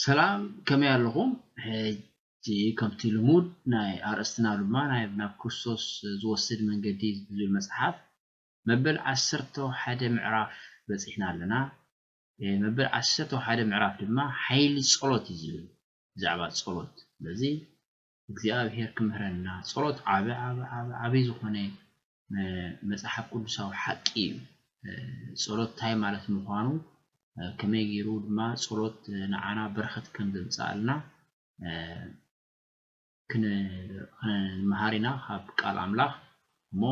سلام كم يالهم هجي كمتي لمود ناي أرستنا لما ناي بنا كورسوس زوسد من جديد للمصحف مبل عسرته حدا معرف بس إحنا لنا مبل عسرته حدا معرف لما حيل صلوت يزيل زعبات صلوت لذي እግዚአብሔር هير كمهرنا صلوت عبي زخنة مصحف قدساو حقي صلوت تاي مالت مخانو كما يجيرو ما صلوت نعنا برخت كم زمصالنا كن مهارنا حب قال املاح مو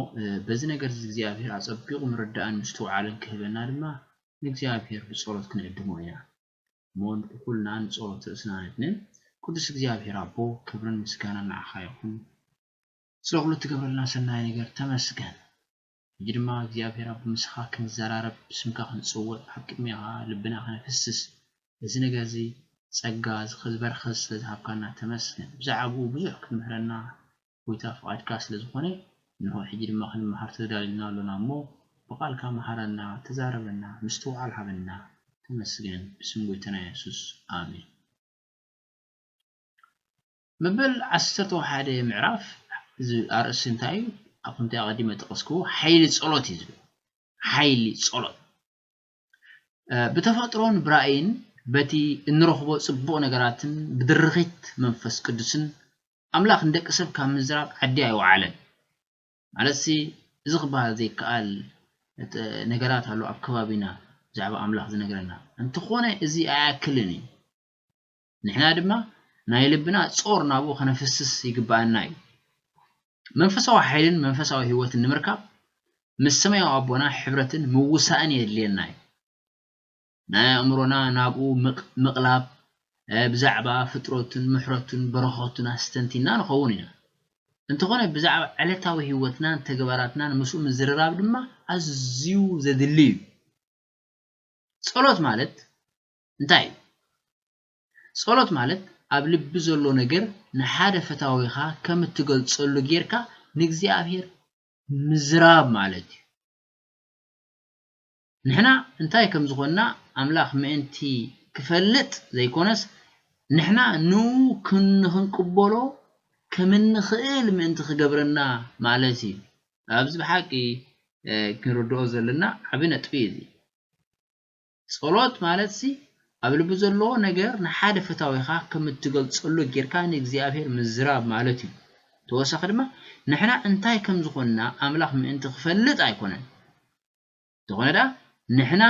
بزي ነገር እግዚአብሔር አጸብቁ ምርዳን ምስተውዓለን ከበና ድማ እግዚአብሔር በጸሎት ከነድሞ ያ ሞን ኩልናን ጸሎት እስናነን ቅዱስ እግዚአብሔር አቦ ክብርን ምስጋናና አኻይኹን ስለሁሉ ትገብርልና ሰናይ ነገር ተመስገን ይድማ እግዚአብሔር አብ ምስኻ ክንዘራረብ ስምካ ክንጽውዕ ሐቅሚያ ልብና ከነፍስስ እዚ ነገር እዚ ጸጋ ዝኽዝበርኸስ ስለዝሃብካና ተመስገን ብዛዕቡ ብዙሕ ክምህረና ወይታ ፍቃድካ ስለዝኾነ ንሆ ሕጂ ድማ ክንመሃር ተዳሊና ኣለና እሞ በቃልካ መሃረና ተዛረበና ምስተውዓል ሃበና ተመስገን ብስም ጎይታና ኢየሱስ አሜን መበል 11 ምዕራፍ አርእስ እንታይ أكنت أقدم تقصكو حيل صلوت يزبل حيل صلوت بتفاطرون براين بتي نروحو صبو نغراتن بدرغيت منفس قدسن أملاك ندك سب كام زراب عدي أيو عالم على زغبها زي كقال نغرات هلو أبكبابنا زعب أملاك زي نغرنا انت خونا زي أكلني نحنا دما نايلبنا صور نابو خنفسس يقبالنا منفساو حيلن منفساو هيوت نمركب مسميو ابونا حبرتن موسان يدليناي نا امرونا نابو مقلاب بزعبا فطرتن محرتن برخوتن استنتينا نخونينا انت خونه بزعبا علتاو هيوتنا تجبراتنا مسو مزرراب دما ازيو زدلي ጸሎት ማለት እንታይ ጸሎት ማለት ኣብ ልብ ዘሎ ነገር ንሓደ ፈታዊኻ ከም ትገልጸሉ ጌርካ ንእግዚአብሔር ምዝራብ ማለት ንሕና እንታይ ከም ዝኾና ኣምላኽ ምእንቲ ክፈልጥ ዘይኮነስ ንሕና ክንቅበሎ ከም ንኽእል ምእንቲ ክገብረና ማለት እዩ ኣብዚ ብሓቂ ክንርድኦ ዘለና ዓቢ ነጥቢ እዩ ጸሎት ማለት ኣብ ልብ ዘሎ ነገር ንሓደ ፈታዊኻ ከም ትገልጸሉ ጌርካ ንእግዚአብሔር ምዝራብ ማለት እዩ ተወሳኺ ድማ ንሕና እንታይ ከም ዝኾና ኣምላኽ ምእንቲ ክፈልጥ ኣይኮነን ተኾነዳ ንሕና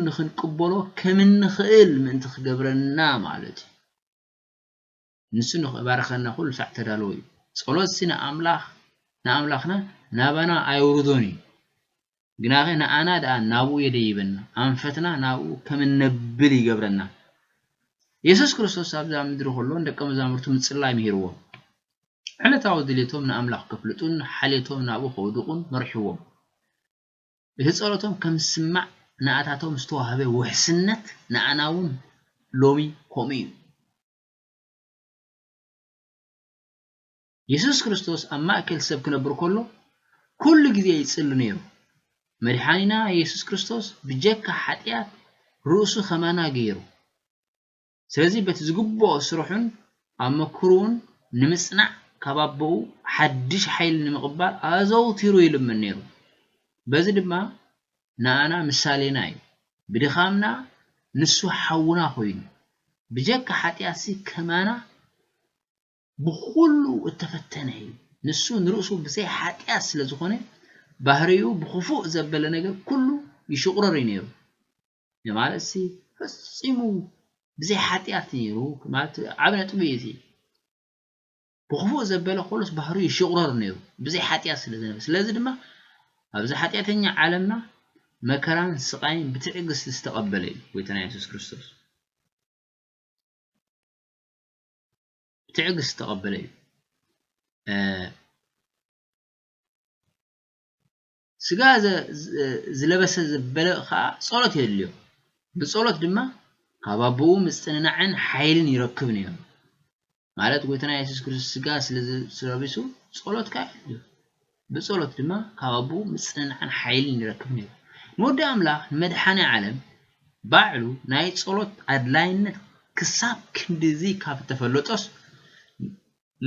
ንኽንቅበሎ ከም ንኽእል ምእንቲ ክገብረና ማለት እዩ ንሱ ንኽባረኸና ኩሉ ሰዓት ተዳልዎ እዩ ጸሎት ንኣምላኽና ናባና ኣይውርዶን እዩ ግናኸ ንኣና ዳ ናቡ የደይበና አንፈትና ናቡ ከም ነብል ይገብረና ኢየሱስ ክርስቶስ ኣብ ምድሪ ሁሉ እንደቀ መዛሙርቱ ምጽላይ ምሂርዎ ዕለታው ድሌቶም ንኣምላኽ ከፍልጡን ሓሌቶም ናቡ ከውድቁን መርሕዎም እቲ ጸሎቶም ከም ስማዕ ንኣታቶም ዝተዋህበ ውሕስነት ንኣናውን ሎሚ ከምኡ ኢየሱስ ክርስቶስ ኣብ ማእከል ሰብ ክነብር ከሎ ኩሉ ግዜ ይጽሊ ነይሩ መድሓኒና ኢየሱስ ክርስቶስ ብጀካ ሓጢያት ርእሱ ኸማና ገይሩ ስለዚህ በቲ ዝግብኦ ስሩሕን ኣብ መክሩን ንምጽናዕ ከባበኡ ሓድሽ ሓይል ንምቕባል ኣዘውቲሩ ይልምን ነይሩ በዚ ድማ ንኣና ምሳሌና እዩ ብድኻምና ንሱ ሓውና ኮይኑ ብጀካ ሓጢያት ከማና ብኹሉ እተፈተነ እዩ ንሱ ንርእሱ ብዘይ ሓጢያት ስለ ዝኾነ ባህሪው بخفوء ዘበለ ነገር ኩሉ ይሽቁረር ነይሩ ማለት ፈጽሙ ብዘይ ሓጢያት ነይሩ ማለት ዓብነ ጥብይቲ بخفوء ዘበለ ኩሉስ ባህሪው ይሽቁረር ነይሩ ብዘይ ሓጢያት ስለዚህ ድማ ኣብዚ ሓጢያተኛ ዓለምና መከራን ስቃይን ብትዕግስት ዝተቀበለ እዩ ወይተና ኢየሱስ ክርስቶስ ብትዕግስት ዝተቀበለ እዩ ስጋ ዝለበሰ ዝበለኻ ጸሎት የድልዮ ብጸሎት ድማ ካብኡ ምጽንናዕን ሓይልን ይረክብ ነይሩ ማለት ጎይታና ኢየሱስ ክርስቶስ ስጋ ስለለበሱ ጸሎት ካይድልዮ ብጸሎት ድማ ካብኡ ምጽንናዕን ሓይልን ይረክብ ነይሩ ንወዲ ኣምላኽ መድሓኒ ዓለም ባዕሉ ናይ ጸሎት ኣድላይነት ክሳብ ክንደዚ ካብ ተፈለጦስ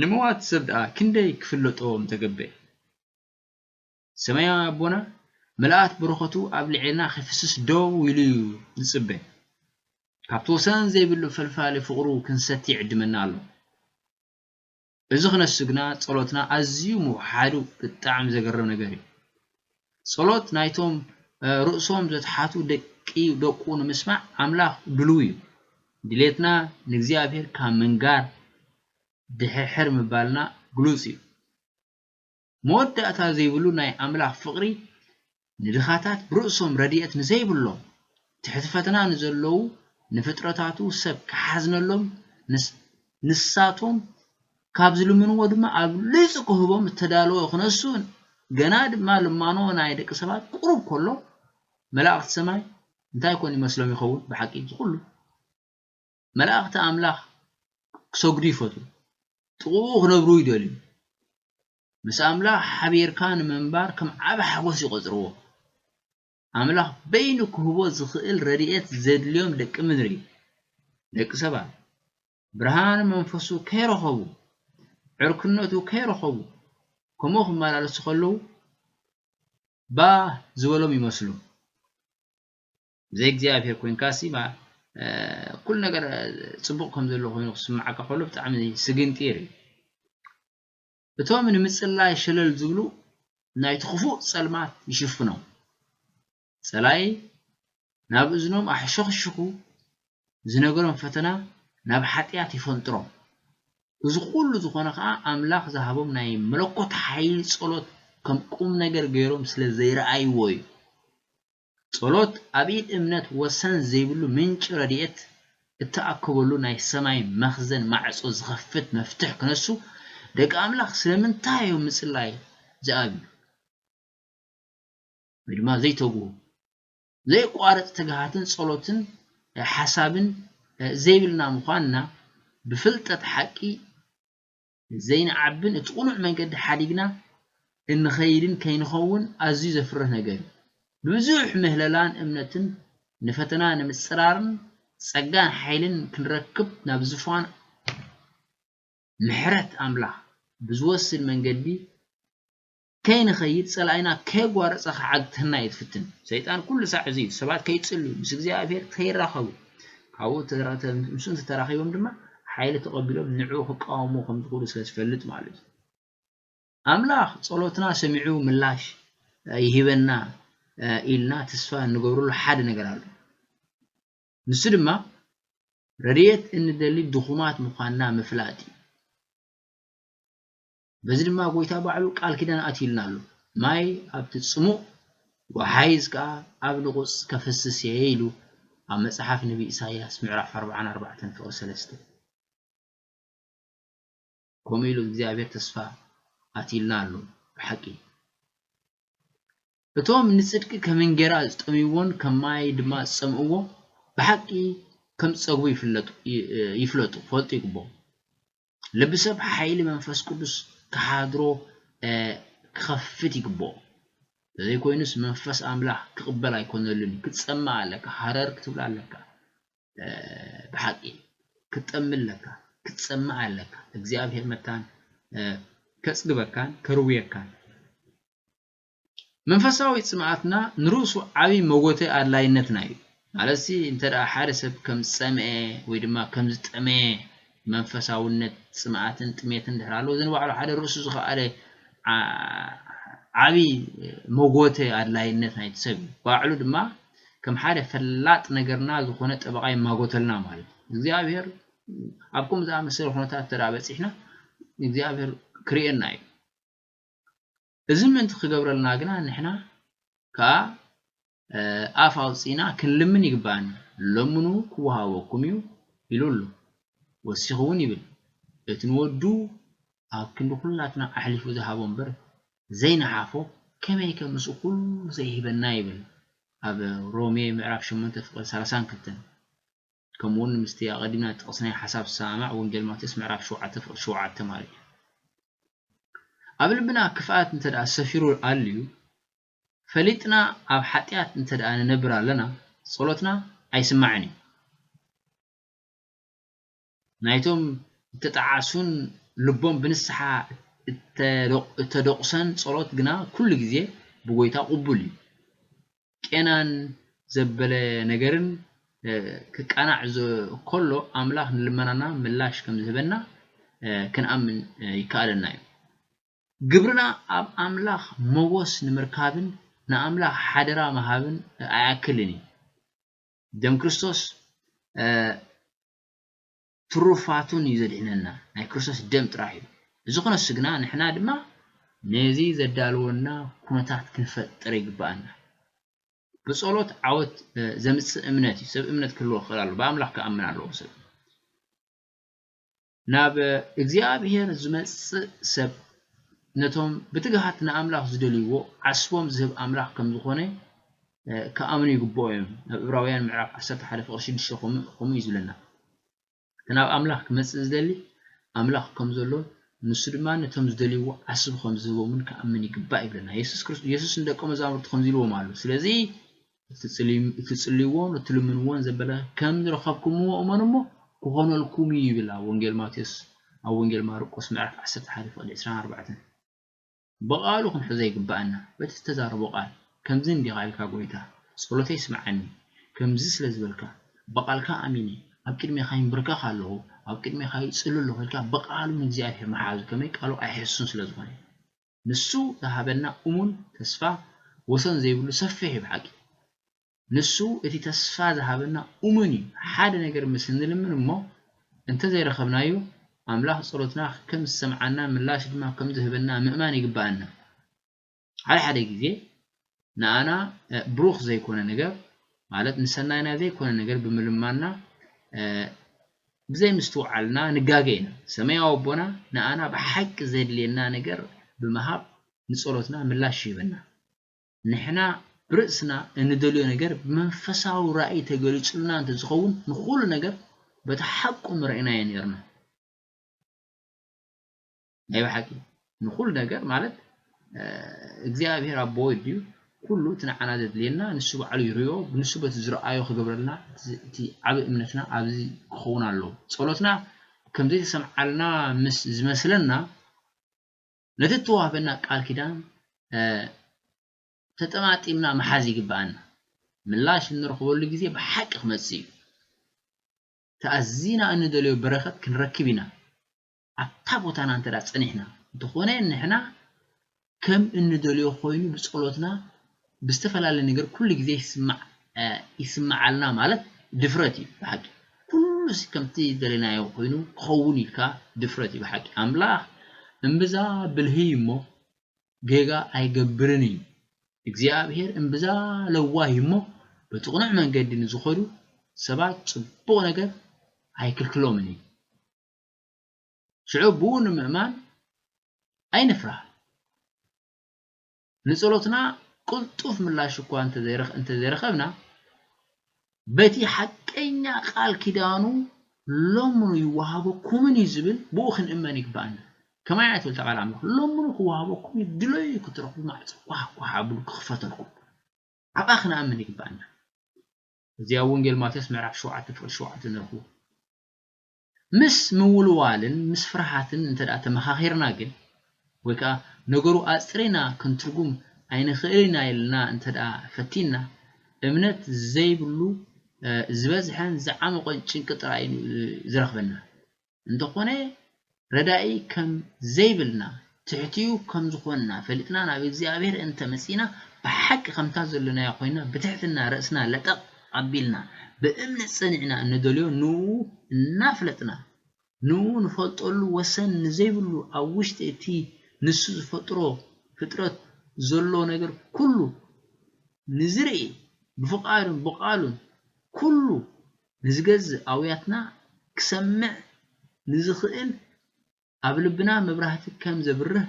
ንምዋት ሰብዳ ክንደይ ክፍለጦም ተገበየ ሰማያዊ አቦና መላእት በረኸቱ ኣብ ልዕልና ክፍስስ ደው ኢሉ ዝጽበ ካብቲ ወሰን ዘይብሉ ፈልፋሊ ፍቕሩ ክንሰቲ ይዕድመና ኣሎ እዚ ክነስግና ጸሎትና ኣዝዩ ምውሓዱ ብጣዕሚ ዘገርም ነገር እዩ ጸሎት ናይቶም ርእሶም ዘትሓቱ ደቁ ንምስማዕ ኣምላኽ ድልው እዩ ድሌትና ንእግዚአብሔር ካብ መንጋር ድሕሕር ምባልና ግሉጽ እዩ መወዳእታ ዘይብሉ ናይ ኣምላኽ ፍቕሪ ንድኻታት ብርእሶም ረድኤት ንዘይብሎም ትሕቲ ፈተና ንዘለዉ ንፍጥረታቱ ሰብ ክሓዝነሎም ንሳቶም ካብ ዝልምንዎ ድማ ኣብ ልጽ ክህቦም ተዳልዎ ክነሱ ገና ድማ ልማኖ ናይ ደቂ ሰባት ቁሩብ ከሎ መላእክት ሰማይ እንታይ ኮን ይመስሎም ይኸውን ብሓቂ ዝኹሉ መላእክት ኣምላኽ ክሰግዱ ይፈቱ ጥቑ ክነብሩ ይደልዩ ምስ ኣምላኽ ሓቢርካ ንምንባር ከም ዓብ ሓጎስ ይቆጽርዎ ኣምላኽ በይኑ ክህቦ ዝኽእል ረድኤት ዘድልዮም ደቂ ምድሪ ደቂ ሰባት ብርሃን መንፈሱ ከይረኸቡ ዕርክነቱ ከይረኸቡ ከምኡ ክመላለሱ ከለዉ ባ ዝበሎም ይመስሉ ዘይ እግዚአብሔር ኮንካሲ ኩል ነገር ጽቡቕ ከም ዘሎ ኮይኑ ክስማዓካ ከሎ ብጣዕሚ ስግንጢር እቶም ንምጽላይ ሸለል ዝብሉ ናይ ትኽፉእ ጸልማት ይሽፍኖም ጸላይ ናብ እዝኖም ኣሕሸኽሽኹ ዝነገሮም ፈተና ናብ ሓጢያት ይፈንጥሮም እዚ ኩሉ ዝኾነ ከዓ ኣምላኽ ዝሃቦም ናይ መለኮት ሓይሊ ጸሎት ከም ቁም ነገር ገይሮም ስለ ዘይረኣይዎ እዩ ጸሎት ኣብኢድ እምነት ወሰን ዘይብሉ ምንጭ ረድኤት እተኣከበሉ ናይ ሰማይ መኽዘን ማዕጾ ዝኸፍት መፍትሕ ክነሱ ደቂ ኣምላኽ ስለምንታይ እዮም ምጽላይ ዝኣብ ወይ ድማ ዘይተጉ ዘይቋረጽ ትግሃትን ጸሎትን ሓሳብን ዘይብልና ምዃንና ብፍልጠት ሓቂ ዘይንዓብን እትቁኑዕ መንገዲ ሓዲግና እንኸይድን ከይንኸውን ኣዝዩ ዘፍርህ ነገር ብዙሕ ምህለላን እምነትን ንፈተና ንምጽራርን ጸጋን ሓይልን ክንረክብ ናብ ዝፋን ምሕረት ኣምላኽ ብዝወስድ መንገዲ ከይንኸይድ ጸላይና ከይጓረጸ ክዓግተና ይትፍትን ሰይጣን ኩሉ ሳዕ እዚ ሰባት ከይጽልዩ ምስ እግዚአብሔር ከይራኸቡ ካብኡ ምስኡን ተራኺቦም ድማ ሓይሊ ተቐቢሎም ንዕኡ ክቃወሙ ከም ዝኽእሉ ስለዝፈልጥ ማለት እዩ ኣምላኽ ጸሎትና ሰሚዑ ምላሽ ይሂበና ኢልና ተስፋ እንገብረሉ ሓደ ነገር ኣሎ ንሱ ድማ ረድኤት እንደሊ ድኹማት ምዃንና ምፍላጥ እዩ በዚ ድማ ጎይታ ባዕሉ ቃል ኪዳን ኣትይልና ኣሎ ማይ ኣብቲ ጽሙቕ ወሓይዝ ከዓ ኣብ ንቑጽ ከፈስስ ኢሉ ኣብ መጽሓፍ ነቢ ኢሳይያስ ምዕራፍ 44 ፍቕሪ 3 ከምኡ ኢሉ እግዚአብሔር ተስፋ ኣትይልና ኣሎ ብሓቂ እቶም ንጽድቂ ከመንጌራ ዝጠምይዎን ከማይ ድማ ዝጸምእዎ ብሓቂ ከም ጸጉቡ ይፍለጡ ፈልጡ ይግቦ ልብሰብ ሓይሊ መንፈስ ቅዱስ ከሓድሮ ክኸፍት ይግቦ ዘይኮይኑስ መንፈስ ኣምላኽ ክቕበል ኣይኮነሉን ክትጸማዕ ኣለካ ሓረር ክትብል ኣለካ ብሓቂ ክትጠምለካ ክትጸማዕ ኣለካ እግዚአብሔር መታን ከጽግበካን ከርውየካን መንፈሳዊ ጽማዓትና ንሩሱ ዓቢ መጎተ ኣድላይነትና እዩ ማለትሲ እንተዳ ሓደ ሰብ ከም ጸምኤ ወይ ድማ ከም ዝጠመየ መንፈሳውነት ጽማዓትን ጥሜትን ድሕራሎ ዝንባዕሉ ሓደ ርእሱ ዝኸኣለ ዓቢ መጎተ ኣድላይነት ናይ ሰብ ባዕሉ ድማ ከም ሓደ ፈላጥ ነገርና ዝኾነ ጠበቃይ ማጎተልና ማለት እግዚአብሔር ኣብኩም ዝኣመሰለ ኩነታት ተዳበፂሕና እግዚአብሔር ክሪኤና እዩ እዚ ምንት ክገብረልና ግና ንሕና ከ ኣፍ ኣውፂና ክንልምን ይግባን ለምኑ ክወሃበኩም እዩ ኢሉሉ ወሲኹውን ይብል እቲ ንወዱ ኣብ ክንዲ ኩላትና ኣሕሊፉ ዝሃቦ እምበር ዘይነሓፎ ከመይ ከምሱ ኩሉ ዘይሂበና ይብል ኣብ ሮሜ ምዕራፍ 8 ፍቕሪ 32 ከምውን ምስቲ ኣቐዲምና ጥቕስናይ ሓሳብ ሰማዕ ወንጌል ማቴዎስ ምዕራፍ 7 ፍቕሪ 7 ማለት ኣብ ልብና ክፍኣት እንተዳ ሰፊሩ ኣልዩ ፈሊጥና ኣብ ሓጢያት እንተዳ ንነብር ኣለና ጸሎትና ኣይስማዕን እዩ ናይቶም ተጣዓሱን ልቦም ብንስሓ ተደቁሰን ጸሎት ግና ኩሉ ግዜ ብጎይታ ቅቡል እዩ ቄናን ዘበለ ነገርን ክቃናዕ ከሎ ኣምላኽ ንልመናና ምላሽ ከም ዝህበና ክንኣምን ይካኣለና እዩ ግብርና ኣብ ኣምላኽ ሞጎስ ንምርካብን ንኣምላኽ ሓደራ መሃብን ኣያክልን ደም ክርስቶስ ትሩፋቱን ይዘድሕነና ናይ ክርስቶስ ደም ጥራሕ እዩ እዚ ኮነስ ግና ንሕና ድማ ነዚ ዘዳልወና ኩነታት ክንፈጥር ይግባአና በጸሎት ዓወት ዘምጽእ እምነት ሰብ እምነት ክህልዎ ይኽእል በኣምላኽ ከኣምን ኣለዎ ሰብ ናብ እግዚአብሔር ዝመጽእ ሰብ ነቶም ብትግሃት ንኣምላኽ ዝደልይዎ ዓስቦም ዝህብ ኣምላኽ ከም ዝኾነ ከኣምኑ ይግብኦ እዮም ኣብ ዕብራውያን ምዕራፍ 11:6 ከምኡ ይዝብለና ናብ ኣምላኽ ክመጽእ ዝደሊ ኣምላኽ ከም ዘሎ ንሱ ድማ ነቶም ዝደልይዎ ዓስብ ከም ዝህቦምን ከኣምን ይግባእ ይብለና ኢየሱስ እንደቆ መዛሙርቱ ከም ዝብልዎም ኣሎ ስለዚ ትጽልይዎን ትልምንዎን ዘበለ ከም ዝረኸብኩምዎ እመኑሞ ክኾነልኩም ይብል ወንጌል ማቴዎስ ኣብ ወንጌል ማርቆስ ምዕራፍ 11:24 በቃሉ ክንሕዘ ይግባአና በቲ ተዛረቦ ቃል ከምዚ እንዲኻ ኢልካ ጎይታ ጸሎተይ ስምዓኒ ከምዚ ስለ ዝበልካ በቃልካ ኣሚኒ ኣብ ቅድሜኻ ይንብርከኽ ኣለሁ ኣብ ቅድሜኻ ይጽልይ ኣለሁ ኢልካ በቃሉ ንእግዚአብሔር መሓዝ ከመይ ቃሉ ኣይሕሱን ስለ ዝኾነ ንሱ ዝሃበና እሙን ተስፋ ወሰን ዘይብሉ ሰፊሕ ይብሓቂ ንሱ እቲ ተስፋ ዝሃበና እሙን ሓደ ነገር ምስ ንልምን እሞ እንተ ዘይረኸብናዮ ኣምላኽ ጸሎትና ከም ዝሰምዓና ምላሽ ድማ ከም ዝህበና ምእማን ይግባአና ሓደ ግዜ ንኣና ብሩኽ ዘይኮነ ነገር ማለት ንሰናይና ዘይኮነ ነገር ብምልማና ብዘይ ምስትውዓልና ንጋገይና ሰማያዊ ኣቦና ንኣና ብሓቂ ዘድልየና ነገር ብምሃብ ንጸሎትና ምላሽ ይህበና ንሕና ብርእስና እንደልዮ ነገር መንፈሳዊ ራእይ ተገሊጹልና እንተ ዝኸውን ንኹሉ ነገር በተሐቁ ምርኢናዮ ነርና ናይ በሓቂ ንኹሉ ነገር ማለት እግዚአብሔር ኣቦ ይድዩ ኩሉ ትንዓና ዘድልየና ንሱ በዓሉ ይርዮ ንሱ በቲ ዝረአዮ ክገብረልና እቲ ዓብ እምነትና ኣብዚ ክኸውን ኣሎ ጸሎትና ከምዚ ተሰምዓልና ምስ ዝመስለና ነቲ ተዋህበና ቃል ኪዳን ተጠማጢምና መሓዝ ይግባአና ምላሽ እንረኽበሉ ግዜ ብሓቂ ክመጽእ እዩ ተኣዚና እንደልዮ በረኸት ክንረክብ ኢና ኣብታ ቦታና እንተዳ ጸኒሕና እንተኾነ ንሕና ከም እንደልዮ ኮይኑ ብጸሎትና ብዝተፈላለየ ነገር ኩሉ ግዜ ይስማዓልና ማለት ድፍረት እዩ ብሓቂ ኩሉ ከምቲ ደለናዮ ኮይኑ ክኸውን ኢልካ ድፍረት እዩ ብሓቂ ኣምላኽ እምብዛ ብልሂ እሞ ጌጋ ኣይገብርን እዩ እግዚአብሔር እምብዛ ለዋሂ እሞ በጥቕኑዕ መንገዲ ንዝኸዱ ሰባት ጽቡቕ ነገር ኣይክልክሎምን እዩ ሽዑ ብውን ምእማን ኣይንፍራህ ንጸሎትና ቁልጡፍ ምላሽ እኳ እንተ ዘይረኸብና በቲ ሓቀኛ ቃል ኪዳኑ ሎምኑ ይወሃበኩምን ይዝብል ብኡ ክንእመን ይግባአና كما يعتبر تعالى عمله لمن هو هبكم يدلي كتركوا مع واه حابل كخفتلكم عباخنا أمن يقبعنا زي أونجيل ما تسمع عف شوعة نرهو مس مولوالن مس فرحاتن انت دعت مخاخيرنا جن وكا نقرو أسرنا كنترقوم أين خيرنا يلنا انت دع فتينا امنت زي بلو زبازحان زعام وقنشن كتراين زرخبنا انت قوني ردائي كم زيبلنا تحتيو كم زخونا فلتنا نبي زيابير انت مسينا بحق خمتاز لنا يا خوينا بتحتنا رأسنا لتق قبلنا بأمن صنعنا ان دوليو نو نافلتنا نو نفطلو وسن زيبلو او وشت تي نسو فطرو فطرت زلو ነገር كله نزري بقالون كله نزجز اوياتنا كسمع نزخئل أبلبنا مبرهت كم زبره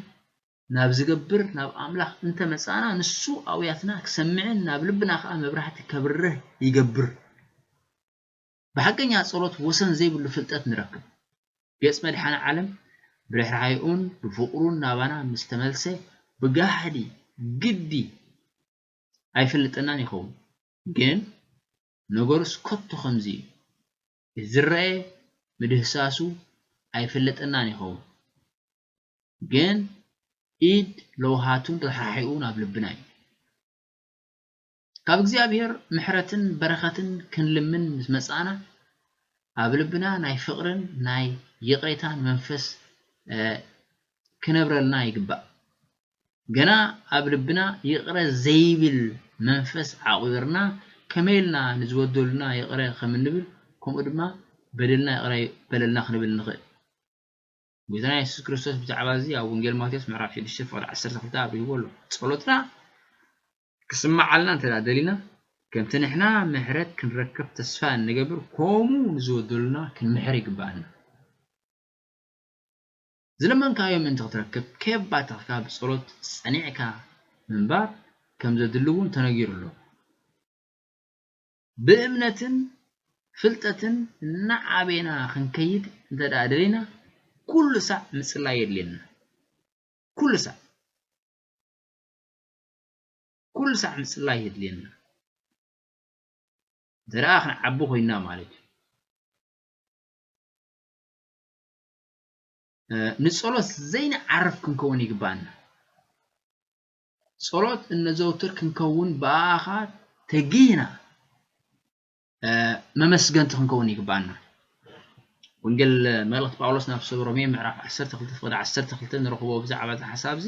ناب زجبر ناب أملاح أنت مسأنا نسو أوياتنا كسمعن ناب لبنا خا مبرهت كبره يجبر بحقنا صلوت وسن زي بالفلتات نركب بيسمع الحنا علم برحايون بفقرون نابنا مستملسه بجاحدي جدي أي فلتنا يخون جن نجرس كت خمزي الزرع ምድህሳሱ ኣይፈለጠናን ይኸውን ግን ኢድ ለውሃቱን ተሓሒኡን ኣብ ልብና እዩ ካብ እግዚአብሔር ምሕረትን በረኸትን ክንልምን ምስ መጻና ኣብ ልብና ናይ ፍቕርን ናይ ይቕሬታን መንፈስ ክነብረልና ይግባእ ገና ኣብ ልብና ይቕረ ዘይብል መንፈስ ዓቂርና ከመይልና ንዝወደሉና ይቕረ ከም እንብል ከምኡ ድማ በደልና ይቕረ በለልና ክንብል ንኽእል ጌታና ኢየሱስ ክርስቶስ ብዛዕባ እዚ ኣብ ወንጌል ማቴዎስ ምዕራፍ 6 ፍቅዲ 12 ኣብይዎ ኣሎ ጸሎትና ክስማዓልና እንተዳደሊና ከምቲ ንሕና ምሕረት ክንረክብ ተስፋ እንገብር ከምኡ ንዝወደሉና ክንምሕር ይግባአና ዝለመንካዮም እንተ ክትረክብ ከየባትኻ ብጸሎት ጸኒዕካ ምንባር ከም ዘድልውን ተነጊሩሎ ብእምነትን ፍልጠትን ንዓቤና ክንከይድ እንተዳደሊና ኩሉ ሳዕ ምጽላይ የድልየና ኩሉ ሳዕ ምጽላይ የድልየና ዘረአ ክንዓቢ ኮይና ማለት ንጸሎት ዘይንዓርፍ ክንከውን ይግባአና ጸሎት እነዘውትር ክንከውን በኣኻ ተጊህና መመስገንቲ ክንከውን ይግባአና ወንጌል መልእኽቲ ጳውሎስ ናብ ሰብ ሮሜ ምዕራፍ 12 ፍቅዲ 12 ንረኽቦ ብዛዕባ እዚ ሓሳብ እዚ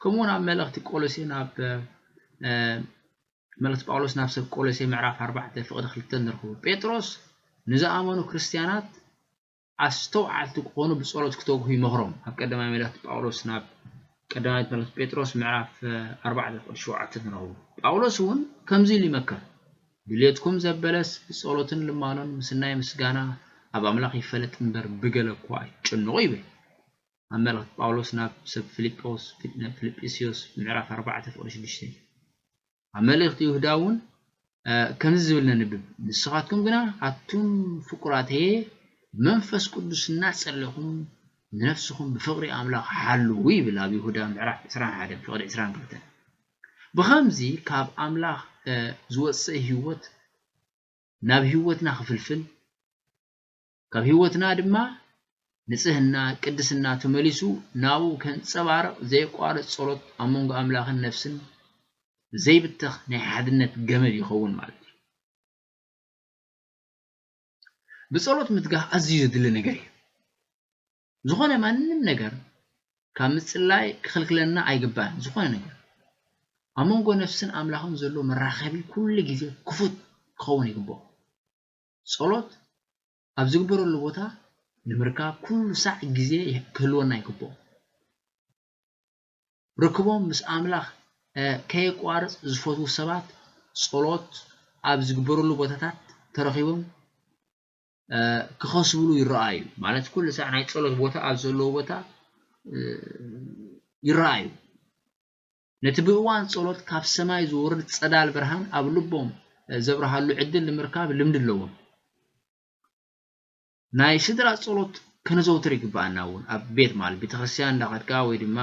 ከምኡ ናብ መልእኽቲ ቆሎሴ ናብ መልእኽቲ ጳውሎስ ናብ ሰብ ቆሎሴ ምዕራፍ 4 ፍቅዲ 2 ንረኽቦ ጴጥሮስ ንዝኣመኑ ክርስቲያናት ኣስተውዓልቲ ክኾኑ ብጸሎት ክተግሁ ይመኽሮም ኣብ ቀዳማይ መልእኽቲ ጳውሎስ ናብ ቀዳማይ መልእኽቲ ጴጥሮስ ምዕራፍ 4 ፍቅዲ 7 ንረኽቦ ጳውሎስ እውን ከምዚ ኢሉ ይመክር ድሌትኩም ዘበለስ ብጸሎትን ልማኖን ምስናይ ምስጋና ኣብ ኣምላኽ ይፈለጥ እምበር ብገለ እኳ አይጭንቁ ይብል ኣብ መልእኽቲ ጳውሎስ ናብ ሰብ ፊልጵስዩስ ምዕራፍ 4 ፍቅዲ 6 ኣብ መልእኽቲ ይሁዳ እውን ከምዚ ዝብል ነንብብ ንስኻትኩም ግና ኣቱም ፍቁራትየ መንፈስ ቅዱስ እናጸለኹም ንነፍስኹም ብፍቕሪ ኣምላኽ ሓልው ይብል ኣብ ይሁዳ ምዕራፍ 21 ፍቅዲ 22 ብኸምዚ ካብ ኣምላኽ ዝወፅእ ህይወት ናብ ህይወትና ክፍልፍል ካብ ህይወትና ድማ ንጽህና ቅድስና ተመሊሱ ናው ከንጸባርቕ ዘይቋረጽ ጸሎት ኣብ መንጎ ኣምላኽን ነፍስን ዘይብትኽ ናይ ሓድነት ገመድ ይኸውን ማለት እዩ ብጸሎት ምትጋህ ኣዝዩ ዘድሊ ነገር እዩ ዝኾነ ማንም ነገር ካብ ምጽላይ ክኽልክለና ኣይግባእን ዝኾነ ነገር ኣብ መንጎ ነፍስን ኣምላኽን ዘሎ መራኸቢ ኩሉ ግዜ ክፉት ክኸውን ይግባእ ጸሎት ኣብ ዝግበረሉ ቦታ ንምርካብ ኩሉ ሳዕ ግዜ ክህልወና ይግባእ ርክቦም ምስ ኣምላኽ ከየቋርጽ ዝፈትው ሰባት ጸሎት ኣብ ዝግበረሉ ቦታታት ተረኺቦም ክኸስብሉ ይረኣዩ ማለት ኩሉ ሳዕ ናይ ጸሎት ቦታ ኣብ ዘለዎ ቦታ ይረኣዩ ነቲ ብእዋን ጸሎት ካብ ሰማይ ዝወርድ ጸዳል ብርሃን ኣብ ልቦም ዘብርሃሉ ዕድል ንምርካብ ልምዲ ኣለዎም ናይ ስድራ ጸሎት ከነዘውትር ይግባአና እውን ኣብ ቤት ማለት ቤተክርስትያን እንዳኸድካ ወይ ድማ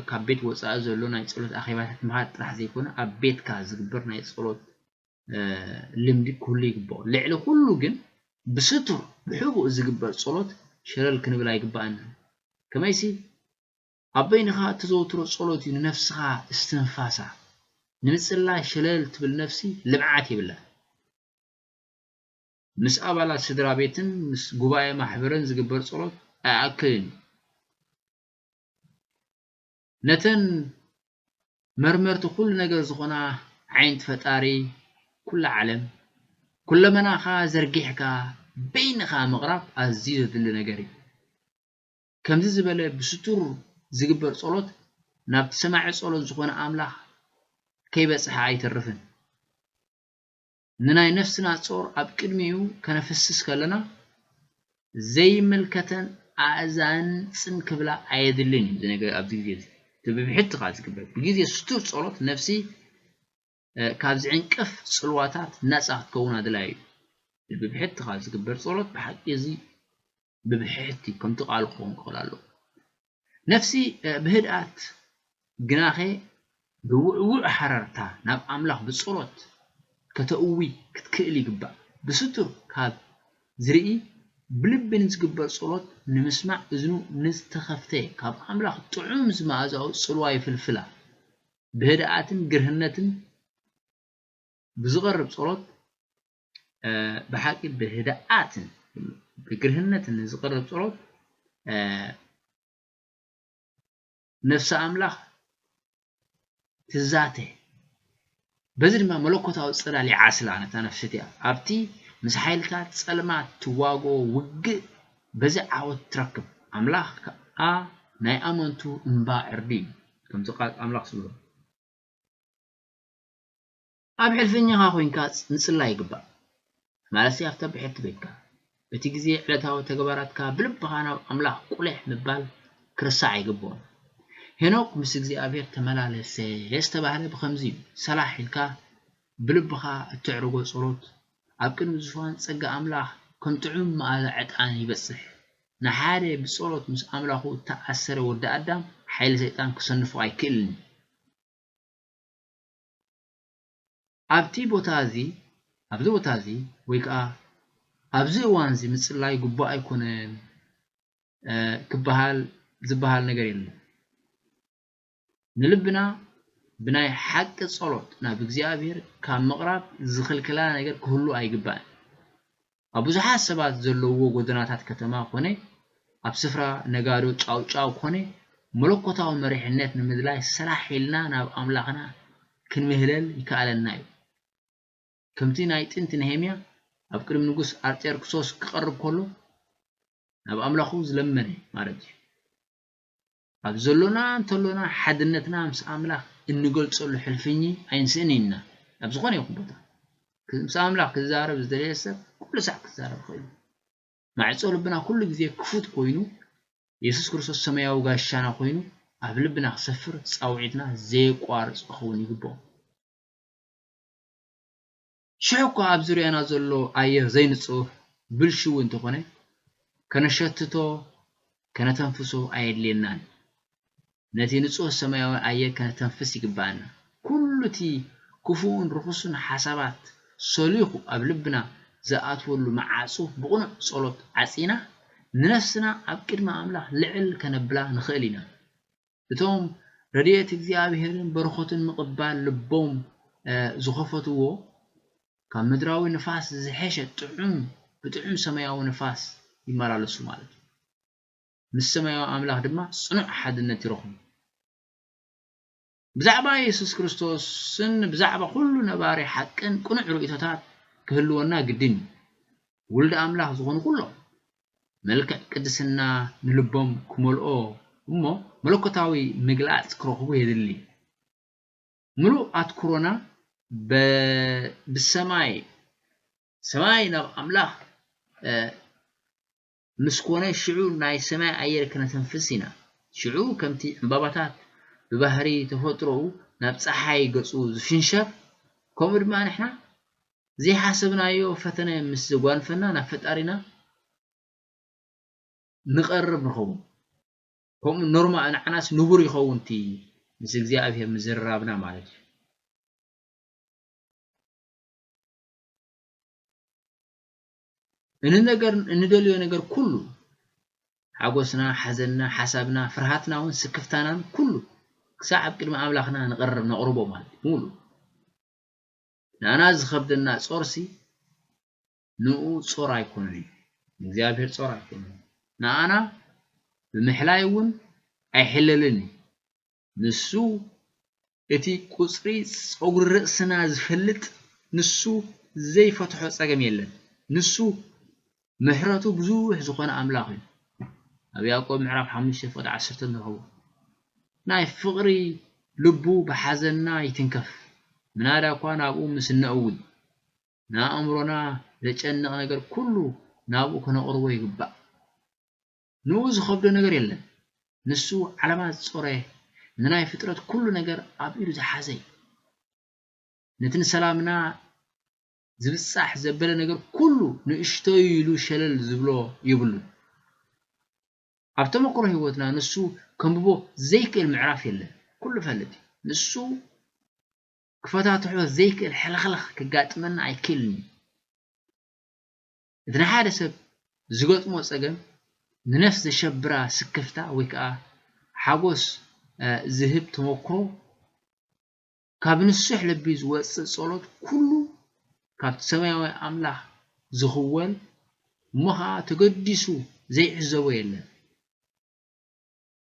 ካብ ቤት ወጻኢ ዘሎ ናይ ጸሎት ኣኼባታት ምኻድ ጥራሕ ዘይኮነ ኣብ ቤትካ ዝግበር ናይ ጸሎት ልምዲ ኩሉ ይግባእ ልዕሊ ኩሉ ግን ብስቱር ብሕቡእ ዝግበር ጸሎት ሽረል ክንብል ኣይግባአና ከመይሲ ኣብ በይንኻ ተዘውትሮ ጸሎት እዩ ንነፍስኻ እስትንፋሳ ንምጽላይ ሽለል ትብል ነፍሲ ልምዓት ይብላ ምስ ኣባላት ስድራ ቤትን ምስ ጉባኤ ማሕበርን ዝግበር ጸሎት ኣያክልን ነተን መርመርቲ ኩሉ ነገር ዝኾና ዓይንት ፈጣሪ ኩሉ ዓለም ኩለመናኻ ዘርጊሕካ በይንኻ ምቕራብ ኣዝዩ ዘድሊ ነገር እዩ ከምዚ ዝበለ ብስቱር ዝግበር ጸሎት ናብ ሰማዒ ጸሎት ዝኾነ ኣምላኽ ከይበጽሐ ኣይተርፍን ንናይ ነፍስና ጾር ኣብ ቅድሚኡ ከነፈስስ ከለና ዘይምልከተን ኣእዛን ጽን ክብላ ኣየድልን እዚ ነገር ኣብ ግዜ ብብሕትኻ ዝግበር ብግዜ ስቱር ጸሎት ነፍሲ ካብ ዝዕንቅፍ ጽልዋታት ነጻ ክትከውን ኣድላይ እዩ ብብሕትኻ ዝግበር ጸሎት ብሓቂ እዚ ብብሕቲ ከምቲ ቃል ክኸውን ክኽእል ኣለዎ ነፍሲ ብህድኣት ግናኸ ብውዕውዕ ሓረርታ ናብ ኣምላኽ ብጸሎት ከተእዊ ክትክእል ይግባእ ብስቱር ካብ ዝርኢ بلبن زقبل صلوت نمسمع إذنو نستخفته كاب أملاخ طعوم زمازو صلواي في الفلا بهدأتن قرهنتن بزغرب صلوت بحكي بهدأتن بقرهنتن زغرب صلوت نفس أملاخ تزاته بزر ما ملوكوت أو تصير على عسل أنا تنفستي أبتي مسحيلتات سلمات تواجو وج بزع عود تركب أملاخ ناي أمنتو إنباع عردين كم تقال أملاخ سلوه أبحث فيني هاخوين كاس نسلا يقبع مالسي أفتح بحث بيكا بتيجي علتها وتجبرات كابلبها أنا أملاخ كله مبال كرسع يقبون هناك مسجزي أبير تملالس يستباهله بخمزين صلاح الكا بلبها تعرقو صروت أبكن مزفان صقى أملاخ كنت عم ما عتاني بسح نحاري بصوت مس أملاخو تأثر ود أدم حيل زيتان كسنفو أي كلني أبتي بوتازي ويكا أبزي وانزي مثل لا يقبا يكون كبهال زبهال نقرين نلبنا بناي حق صلوت ناب እግዚአብሔር ካብ መቅራብ ዝኽልክላ ነገር ኩሉ አይግባን አብዙሓት ሰባት ዘለዎ ጎደናታት ከተማ ኮነ ኣብ ስፍራ ነጋዶ ጫውጫው ኮነ መለኮታዊ መሪሕነት ንምድላይ ስራሕ ኢልና ናብ ኣምላኽና ክንምህለል ይካኣለና እዩ ከምቲ ናይ ጥንቲ ነህምያ ኣብ ቅድም ንጉስ ኣርጤርክሶስ ክቀርብ ከሎ ናብ ኣምላኹ ዝለመነ ማለት እዩ ኣብ ዘሎና እንተሎና ሓድነትና ምስ ኣምላኽ እንገልጸሉ ሕልፍኝ ኣይንስእኒና ኣብ ዝኾነ ይኹን ቦታ ምስ ኣምላኽ ክዛረብ ዝደለየ ሰብ ኩሉ ሰዓት ክዛረብ ኮይኑ ማዕጾ ልብና ኩሉ ግዜ ክፉት ኮይኑ ኢየሱስ ክርስቶስ ሰማያዊ ጋሻና ኮይኑ ኣብ ልብና ክሰፍር ጻውዒትና ዘይቋርጽ ክኸውን ይግባኦ ሽዑኳ ኣብ ዙርያና ዘሎ ኣየር ዘይንጽህ ብልሽው እንተኾነ ከነሸትቶ ከነተንፍሶ ኣየድልየናን ነቲ ንጹህ ሰማያዊ ኣየር ከነተንፍስ ይግባአና ኩሉቲ ክፉኡን ርኩስን ሓሳባት ሰሊኹ ኣብ ልብና ዝኣትወሉ መዓጹ ብቑኑዕ ጸሎት ዓጺና ንነፍስና ኣብ ቅድመ ኣምላኽ ልዕል ከነብላ ንኽእል ኢና እቶም ረድኤት እግዚአብሔርን በረኸትን ምቕባል ልቦም ዝኸፈትዎ ካብ ምድራዊ ንፋስ ዝሐሸ ብጥዑም ሰማያዊ ንፋስ ይመላለሱ ማለት እዩ ምስ ሰማያዊ ኣምላኽ ድማ ጽኑዕ ሓድነት ይረኽቡ ብዛዕባ ኢየሱስ ክርስቶስን ብዛዕባ ኩሉ ነባሪ ሓቅን ቁኑዕ ርእይቶታት ክህልወና ግድን ውልድ ኣምላኽ ዝኾኑ ኩሎም መልክዕ ቅድስና ንልቦም ክመልኦ እሞ መለኮታዊ ምግላጽ ክረኽቡ የድሊ ሙሉእ ኣትኩሮና ብሰማይ ናብ ኣምላኽ مسكونة شعور ناي سماء أير كنا تنفسنا شعور كمتي عبابات ببهري تفطروا نبص حي قصو زفنشر كومر ما نحنا زي حسبنا يو فتنا مسجوان فنا نفتقرنا نقرب نخون كم نورما أنا ناس نبور يخون تي مثل زي أبيه مزرابنا معلش እንደልዮ ነገር ኩሉ ሓጎስና ሓዘንና ሓሳብና ፍርሃትና ወን ስክፍታና ኩሉ ክሳብ ቅድመ ኣምላኽና ነቕርቦ ማለት ሙሉ ናና ዝኸብደና ጾርሲ ንኡ ጾር ኣይኮነን እግዚአብሔር ጾር ኣይኮነን ናና ብምሕላይ ወን ኣይሕለልን ንሱ እቲ ቁጽሪ ጸጉር ርእስና ዝፈልጥ ንሱ ዘይፈትሖ ጸገም የለን ንሱ محرته بزوح زخنا أملاخي أبي أقول معرف حمش فقد عشرة نهو ناي فقري لبو بحزننا يتنكف من هذا كان أبو مسن أول نا أمرنا لجأنا نجر كله نابو كنا أروي يقبع نوز خبر نجر يلا نسو علامات صورة ناي فترة كل نجر أبيرو زحزي نتن سلامنا زبصح زبل ነገር ኩሉ ንእሽተይሉ ሸለል ዝብሎ ይብሉ ኣብተም ቆሮ ህይወትና ንሱ ከምብቦ ዘይክል ምዕራፍ የለን ኩሉ ፈልጥ ንሱ ክፈታትሖ ዘይክል ሕልኽልኽ ክጋጥመና ኣይክልኒ እድና ሓደ ሰብ زغطمو صقم ننفس الشبرا سكفتا ويكا حاغوس ذهب تموكرو ካብ ንስሕ ልቢ ዝወፅእ ጸሎት ኩሉ ካብ ሰማያዊ ኣምላኽ ዝኽወል ሞኻ ተገዲሱ ዘይዕዘቦ የለን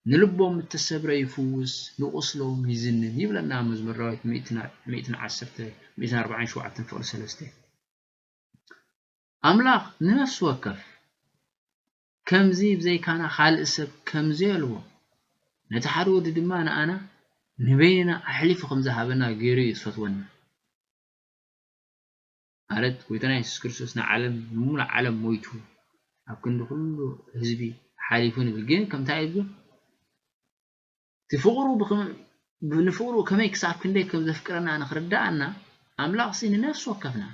ንልቦም ተሰብረ ይፍውስ ንቁስሎም ይዝንን ይብለና መዝሙር 147 ፍቅሪ 3 ኣምላኽ ንነፍስ ወከፍ ከምዚ ብዘይካና ካልእ ሰብ ከምዚ የልዎ ነቲ ሓደ ወዲ ድማ ንኣና نبينا أحلف خمسة هبنا غيري يصفتونا عرفت ويتنا يسوع كريستوس نعلم مو نعلم مويتو أكون كله حزبي حالفون بالجين كم تعبوا تفقروا بنفقروا كم يكسر كندي كم ذكرنا أنا خردنا أملاق سين نفس وقفنا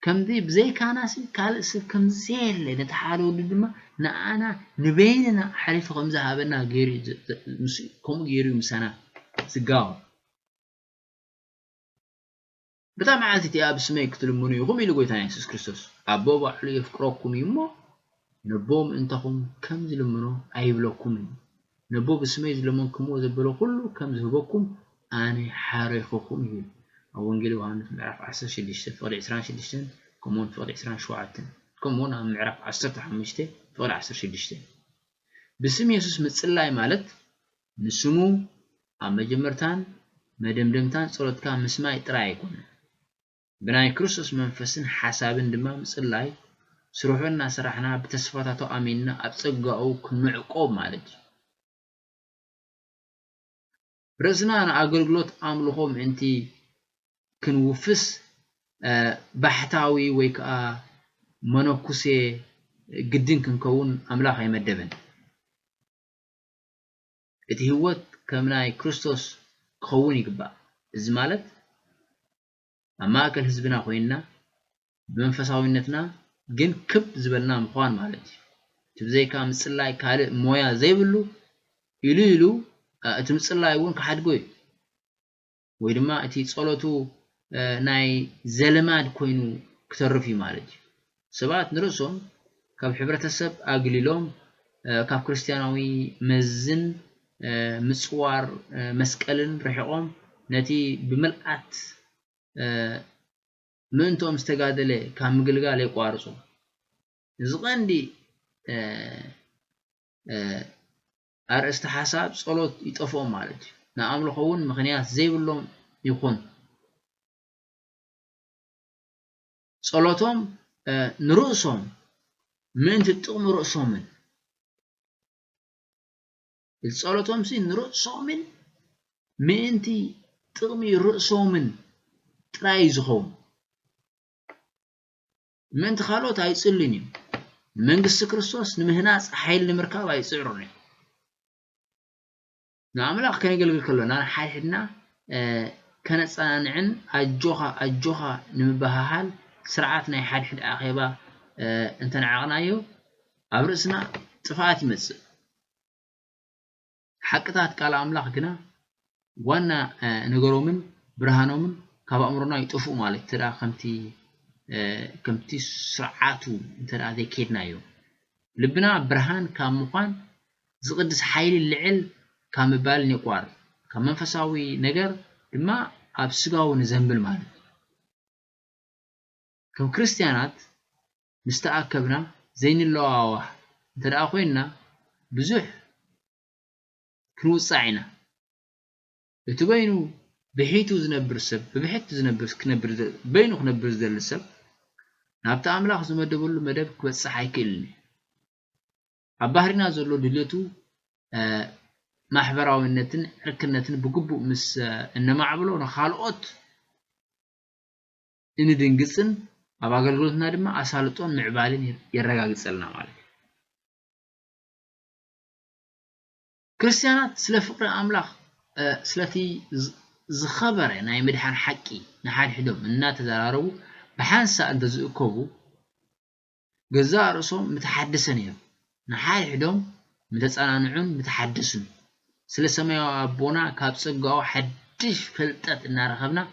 كم ذي بزي كاناسي كالسب كم زين لأن تحارو بدما نأنا نبيننا حلف خمسة هبنا غيري كم غيري مسنا سجاو بتاع معاتي يا بسميك تلموني يقوم يلقوا تاني يسوع كريستوس أبو بحلي يفكركم يما نبوم أنتكم كم زلمنو أيبلكم نبو بسمي زلمنكم وزبلو كله كم زهبكم أنا حارخكم يقول أول وان معرف 10 شديشتن فوق 20 شديشتن كمون فوق 20 شوعتن كمون معرف 10 حمشته فوق 10 شديشتن بسم يسوس متصلاي مالت نسمو ام مجمرتان مدمدمتان صلوتك مسماي طرا يكون بناي كريستوس منفسن حسابن دما متصلاي سروحنا سرحنا بتسفاتاتو اميننا ابصقاو كنعقوب مالت رزنا اغلغلوت املخوم انتي كنوفس بحثاوي ويكا منوكسي قدين كنكون أملاخ يمدبن إتي هوت كمناي كريستوس كون يقبع إزمالت أما أكل حزبنا خوينا بمنفساوينتنا جن كب زبلنا مخوان مالتي تبزي كام تسلاي كالي مويا زي بلو يلو تمسلاي وون كحد قوي ويدما إتي تصولتو ناي زلمات كوينو كترفي مالج سبات نرسم كاب حبرتسب أقليلهم كاب كريستيانوي مزن مسوار مسكلن رحقهم نتي بملأت منتو مستقادلة كام مقلقالي قوارسو زغاندي أرست حساب صلوت يطفو مالج نعمل خون مخنيات زي بلهم يكون صلاتهم نرؤسهم من تتقم رؤسهم الصلاتهم سي نرؤسهم من تي تقمي رؤسهم ترايزهم من تخالوت هيصلني من قص كريستوس نمهناس حيل المركب هيصعرني نعمل كان يقول كلنا حيحنا كانت صانعن أجوها نمبهال سرعتنا يحد أخيبا أنت نعقنايو أبرسنا تفاتي مس حقتات قال أملاك كنا وانا نقرومن برهانومن كاب أمرنا يطفو مالك ترى كمتي سرعاتو أنت ذي كيدنايو لبنا برهان كامقان زقدس حيل اللعل كامبال نقوار كمنفساوي نجر إما أبسقاو نزنبل مالك كم كريستيانات مستأكبنا زين الله ترى أخوينا بزح كنوصعنا تبينوا بحيتو زنبر السب بحيتو زنبر كنبر بينو كنبر زل السب نابت أملاخ زمدبول مدب كوصح يكلني أبهرنا زلو دليتو محبراوينتن ركنتن بقبو مس إنما عبلونا خالقوت إن دنقصن أبا قلقلتنا دما أسالتون معبالين يرقاق تسألنا مالك كريستيانات سلا فقر أملاخ سلاتي زخبر ناي مدحان حقي نحال حدوم النا تزارارو بحانسا أنت زؤكوبو قزاء رسوم متحدثن يب نحال حدوم متسألانعون متحدثن سلا سميو أبونا كابسقاو حدش فلتات النار خبنا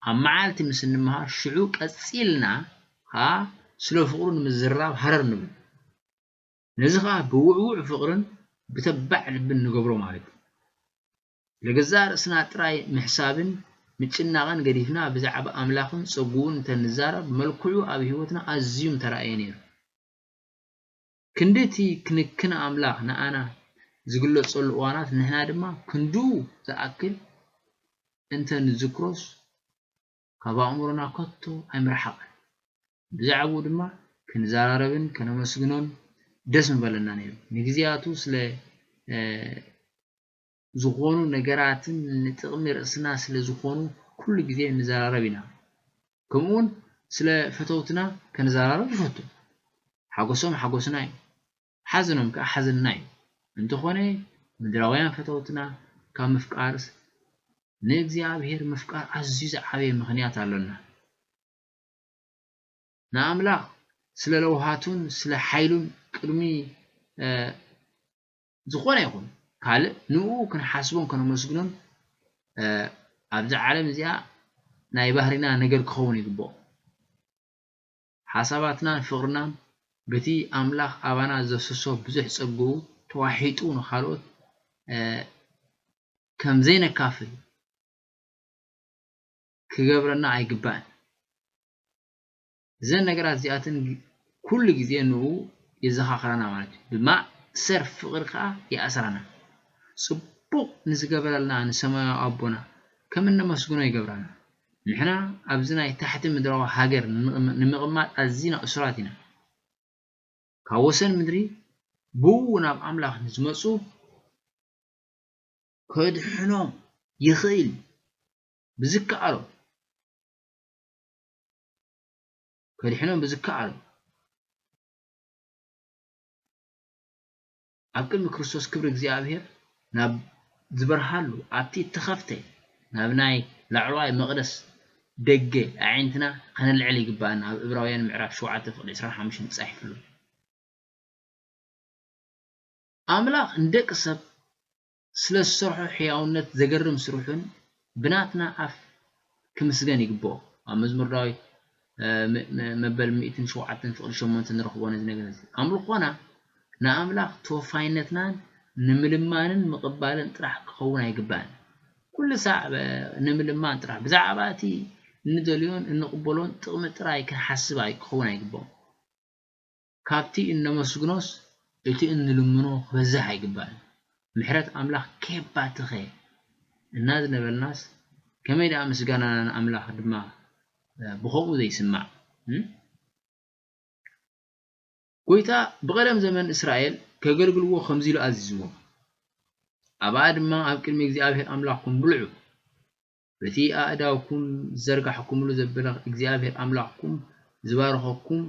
هم معالتي مسن مهار شعوك أسيلنا ها سلو فقرن مزراب حرر نبل نزخا بوعوع فقرن بتبع لبن نقبرو مالك لجزار سنا تراي محسابن متشناغن قريفنا بزعب أملاخن صقون تنزارب ملكعو أبي هوتنا أزيم ترأينير كندتي كنا أملاخ أنا زقلت صل وانات نحنا دما كندو تأكل أنت نذكرس كبا عمرنا كتو أمر حق بزعبو دما كنزاربن كنا مسجنون دسم بلنا نير نجزياتو سلا زخونو نجاراتن نتغمر أسنا سلا زخونو كل جزء نزاربنا كمون سلا فتوتنا كنزارب فتو حقوسهم حقوسناي حزنهم كحزناي انت خوني مدراويان فتوتنا كمفقارس نእግዚአብሔር مفقار عزيز عبي مخنيات አለና نعملا ስለ ለውሃቱን ስለ ኃይሉን ቅድሚ ዝኾነ ይኹን ካለ ንኡ ክንሓስቦን ከነመስግኖን ኣብዚ ዓለም እዚኣ ናይ ባህሪና ነገር ክኸውን ይግባኦ ሓሳባትና ፍቅርና በቲ ኣምላኽ ኣባና ዘሰሶ ብዙሕ ጸጉ ተዋሒጡ ንኻልኦት ከም ዘይነካፍል ክገብረና ኣይግባን ዘን ነገራት እዚኣትን ኩሉ ግዜ ንኡ ይዘኻኽረና ማለት ድማ ሰር ፍቅር ከዓ ይኣስራና ጽቡቕ ንዝገበረልና ንሰማያዊ ኣቦና ከም እንመስግኖ ይገብረና ንሕና ኣብዚ ናይ ታሕቲ ምድራዊ ሃገር ንምቕማጥ ኣዝና እስራት ኢና ካብ ወሰን ምድሪ ብኡ ናብ ኣምላኽ ንዝመፁ ከድሕኖም ይኽእል ብዝከኣሎ ከድሕኖም ብዝከኣሎ ኣብ ቅድሚ ክርስቶስ ክብሪ እግዚኣብሔር ናብ ዝበርሃሉ ኣብቲ ተኸፍተ ናብ ናይ ላዕለዋይ መቕደስ ደገ ኣዒንትና ከነልዕል ይግባአና ኣብ ዕብራውያን ምዕራፍ 7:25 ተጻሒፉሉ ኣምላኽ እንደቅ ሰብ ስለ ዝሰርሖ ሕያውነት ዘገርም ስሩሑን ብናትና ኣፍ ክምስገን ይግባኦ ኣብ መዝሙር ዳዊት መበል 107:8 ንረኽቦ ነዚ ነገር እዚ ኣምልኾና ንኣምላኽ ተወፋይነትናን ንምልማንን ምቕባልን ጥራሕ ክኸውን ኣይግባእን ኩሉ ሳዕ ንምልማን ጥራሕ ብዛዕባ እቲ እንደልዮን እንቕበሎን ጥቕሚ ጥራይ ክንሓስብ ክኸውን ኣይግባኦን ካብቲ እነመስግኖስ እቲ እንልምኖ ክበዝሕ ኣይግባእን ምሕረት ኣምላኽ ከይባትኸ እናዝነበልናስ ከመይ ደኣ ምስጋና ኣምላኽ ድማ ብኸምኡ ዘይስማዕ ጎይታ ብቀደም ዘመን እስራኤል ከገልግልዎ ከምዚ ኢሉ ኣዚዝዎ ኣብኣ ድማ ኣብ ቅድሚ እግዚኣብሔር ኣምላኽኩም ብልዑ በቲ ኣእዳውኩም ዘርጋሕኩምሉ ዘበለ እግዚኣብሔር ኣምላኽኩም ዝባርኸኩም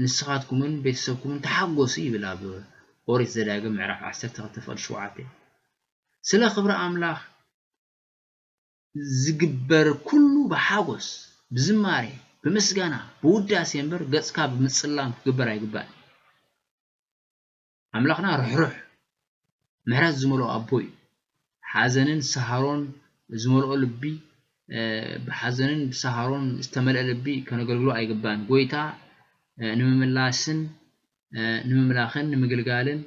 ንስኻትኩምን ቤተሰብኩምን ተሓጎሱ ይብል ኣብ ኦሪት ዘዳግም ምዕራፍ 12:7 ስለ ክብሪ ኣምላኽ ዝግበር ኩሉ ብሓጎስ ብዝማሬ بمسجنا بودا سيمبر قص كاب متصلام كبر يقبل أملاخنا روح مهرز زملو أبوي حزنن سهرون زملو قلبي بحزنن سهرون استمل قلبي كانوا يقولوا أي قبان قويتا نمملاسن نمملاخن نمقلقالن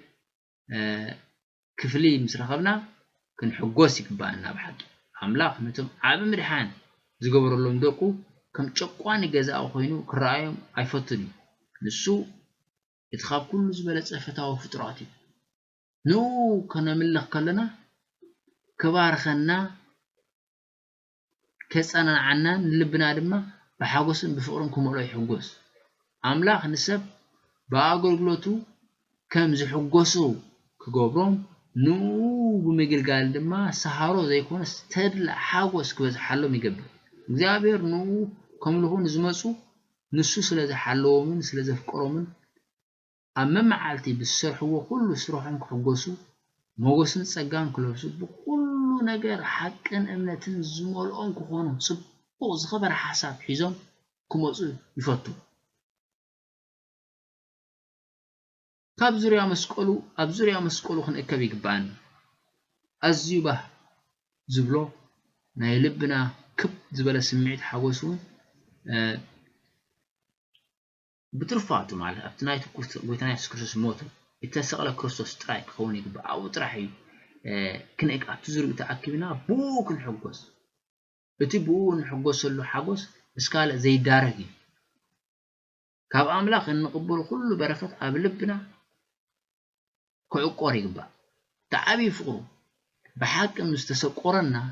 كفلي مسرخبنا كن حقوس يقبالنا بحق أملاخ نتم عاب مريحان زقبر لهم دوقو كم تشقوان جزاء خوينو كرايم عفتني نسو يتخاب كل زبالة فتاو فطراتي نو كنا ملخ كلنا كبار خنا كسانا عنا نلبنا دما بحاجوسن بفقرن كمولو يحجوس أملاخ نسب باقولغلوتو كم زحجوسو كجبرهم نو بمجل قال دما سهارو زي يكون استدل حاجوس كوز حلو ميجبر እግዚአብሔር ነው ከምልሁን ዝመጹ ንሱ ስለዚ ሓለዎምን ስለዚ ፍቅሮምን ኣመማዓልቲ ብሰርሕዎ ሁሉ ስራሖም ክሕጎሱ ሞገስን ጸጋን ክለብሱ ብኩሉ ነገር ሓቅን እምነትን ዝመልኦም ክኾኑ ጽቡቕ ዝኸበረ ሓሳብ ሒዞም ክመጹ ይፈቱ ካብ ዙርያ መስቀሉ ክንእከብ ይግባን ኣዝዩ ባህ ዝብሎ ናይ ልብና كب زبالة سمعت حوسون بترفعته مع أبتنايت ويتناي كريستوس موت يتسقل كريستوس تراي خوني بقى أو تراحي كنك أتزرق تأكلنا بوك الحجوس بتبون حجوس له حجوس إسكال زي دارجي كاب أملاك إن قبل كل بركة قبلبنا كعقوري بقى تعبي فقرو بحق مستسقرنا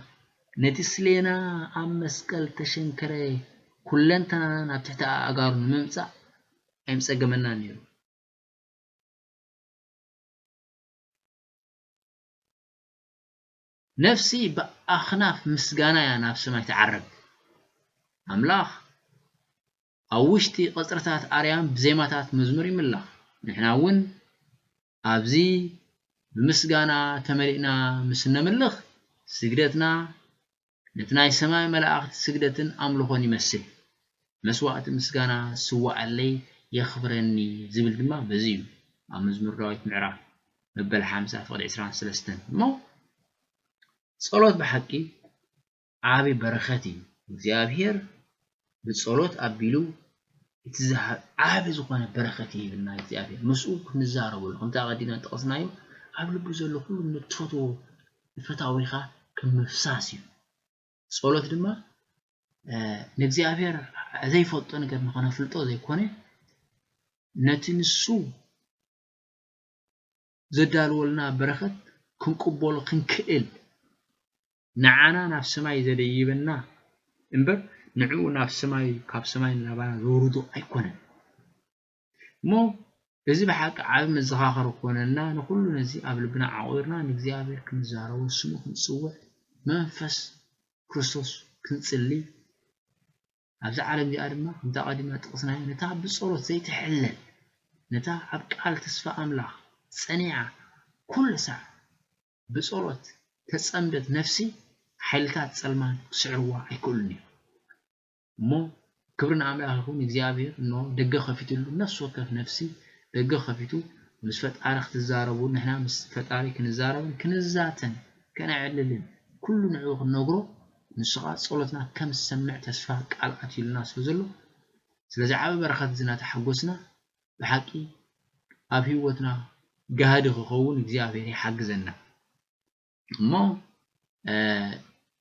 نتسلينا أم مسكال تشنكري كلنا نبتحت أجارنا ممسع أمسك جمنا نيرو نفسي بأخناف مسجانا يا نفس ما يتعرب أملاخ أوشتي قطرتات أريان بزيماتات مزمري ملاخ نحنا ون أبزي بمسجانا تملئنا مسنا ملخ سجدتنا نتناي سماي ملاخ سجدتن أملخون يمسل مسوات مسجانا سوا علي يخبرني زبل دما بزيو مزمر رايت معراف مبل 5 فقد 20 سلستن مو صلوت بحكي عابي برختي እግዚአብሔር بصلوت أبيلو يتزهر عابي زقنا برختي بالنا እግዚአብሔር مسؤول كنزاربو انت غادينا تقصنايو عابلو بزلو كل من تفوتو الفتاويخا كمفساسي صلوت دما نግዚአብሔር زي فوتو ነገር نخنا فلطو زي كونه نتنسو زدالولنا برخت كنقبول كنكئل نعانا ناف سماي زديبنا امبر نعو ناف سماي كاب سماي نابانا زوردو ايكونن مو بزي بحق عاب مزخاخر كوننا نقول نزي قبل بنا عقيرنا نግዚአብሔር كنزارو سمو كنصوع منفس كريستوس كنصلي ابز عالم دي ادما انت قادمه تقصنا نتا بصلوت زي تحلل نتا عبقال تسفى املاح صنيعه كل ساعه بصلوت تصمدت نفسي حيلتات سلمان سعروا يكلني مو كبرنا املاحكم እግዚአብሔር انه دغ خفيتلو نفس وكف نفسي دغ خفيتو مسفت عرخ تزاربو نحنا مسفت علي كنزارب كنزاتن كنعللن كل نعوق نغرو نسقات صلوتنا كم سمع تسفى قالات يلنا سوزلو ስለዚህ ዓበ በረከት ዝና ተሐጎስና በሐቂ ኣብ ህይወትና ጋሃድ ክኸውን እግዚአብሔር ይሐግዘና እሞ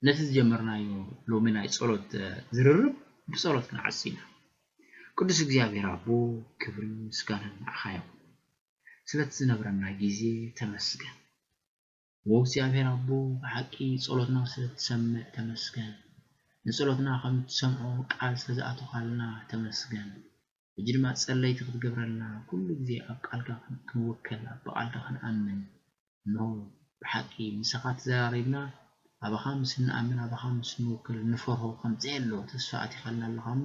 ነቲ ጀመርናዮ ሎሚ ናይ ጸሎት ዝርርብ ብጸሎት ክንዓሲና ቅዱስ እግዚአብሔር አቦ ክብር ምስጋና ንዓኻዮ ስለቲ ዝነበረና ጊዜ ተመስገን ወእግዚአብሔር አቦ በሐቂ ጸሎትና ስለተሰምዕ ተመስገን نصلتنا خم تسمعوا قال سزاتخالنا تمسجن بجدما صليت تغبرنا كل ጊዜ أبقالك كنوكل أبقالك كنأمن نو بحقي مسخات زاريبنا أبا خامس نأمن أبا خامس نوكل نفرهو خمزيلو تسفاتي خلنا اللهم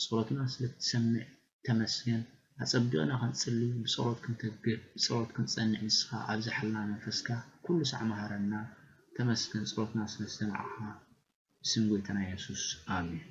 صلتنا سلتسمع تمسجن أصبقنا خنصلي بصلوت كنتكبر بصلوت كنصنع نسخة أبزحلنا نفسك كل ساعة مهارنا تمسجن صلتنا سلسمعها سنقول تنا يسوس آمين